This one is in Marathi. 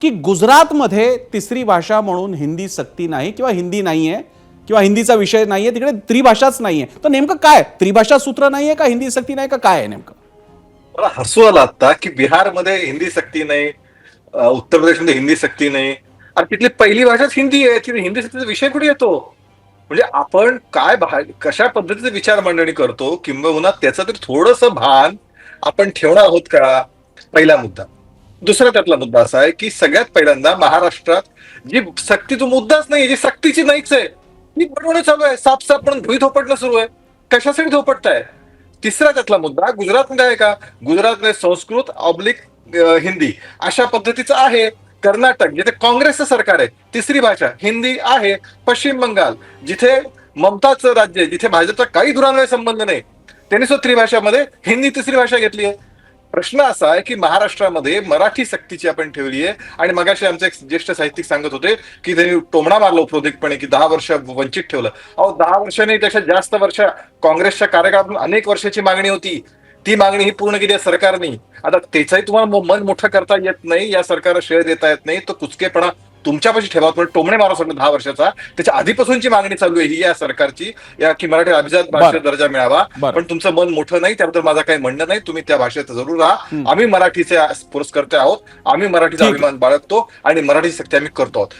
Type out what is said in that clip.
की गुजरातमध्ये तिसरी भाषा म्हणून हिंदी सक्ती नाही किंवा हिंदी नाहीये किंवा हिंदीचा विषय नाहीये, तिकडे त्रिभाषाच नाहीये. तर नेमकं काय, त्रिभाषा सूत्र नाहीये का हिंदी सक्ती नाही का, काय आहे नेमकं? मला हसू आलं आता की बिहारमध्ये हिंदी सक्ती नाही, उत्तर प्रदेशमध्ये हिंदी सक्ती नाही. अरे तिथली पहिली भाषाच हिंदी आहे, तिथे हिंदी सक्तीचा विषय कुठे येतो? म्हणजे आपण काय कशा पद्धतीचे विचार मांडणी करतो, किंबहुना त्याचं तरी थोडंसं भान आपण ठेवणार आहोत का? पहिला मुद्दा. दुसरा त्यातला मुद्दा असा आहे की सगळ्यात पहिल्यांदा महाराष्ट्रात जी सक्तीचा मुद्दाच नाही, जी सक्तीची नाहीच आहे, ती बनवणं चालू आहे. साफ म्हणून भुई थोपटणं सुरू आहे. कशासाठी थोपटताय? तिसरा त्यातला मुद्दा गुजरातमध्ये आहे का? गुजरातमध्ये संस्कृत ऑब्लिक हिंदी अशा पद्धतीचं आहे. कर्नाटक जिथे काँग्रेसचं सरकार आहे, तिसरी भाषा हिंदी आहे. पश्चिम बंगाल जिथे ममताचं राज्य आहे, जिथे भाजपचा काही दुरान्वय संबंध नाही, त्यांनी सुद्धा त्रिभाषामध्ये हिंदी तिसरी भाषा घेतली आहे. प्रश्न असा आहे की महाराष्ट्रामध्ये मराठी सक्तीची आपण ठेवली आहे. आणि मगाशी आमचे एक ज्येष्ठ साहित्यिक सांगत होते की त्यांनी टोमणा मारला उपरोधिकपणे की 10 वर्ष वंचित ठेवलं. अहो 10 वर्ष नाही, त्याच्या जास्त वर्ष काँग्रेसच्या कार्यकाळातून अनेक वर्षाची मागणी होती. ती मागणी ही पूर्ण केली आहे सरकारने. आता त्याचाही तुम्हाला मन मोठं करता येत नाही, या सरकारला श्रेय देता येत नाही, तो कुचकेपणा तुमच्यापाशी ठेवा. पण टोमणे मारा सोडलं 10 वर्षाचा, त्याच्या आधीपासूनची मागणी चालू आहे ही या सरकारची, या की मराठी अभिजात भाषेचा दर्जा मिळावा. पण तुमचं मन मोठं नाही, त्याबद्दल माझं काही म्हणणं नाही. तुम्ही त्या भाषेत जरूर राहा. आम्ही मराठीचे पुरस्कर्ते आहोत, आम्ही मराठीचा अभिमान बाळगतो आणि मराठी सक्ती आम्ही करतो आहोत.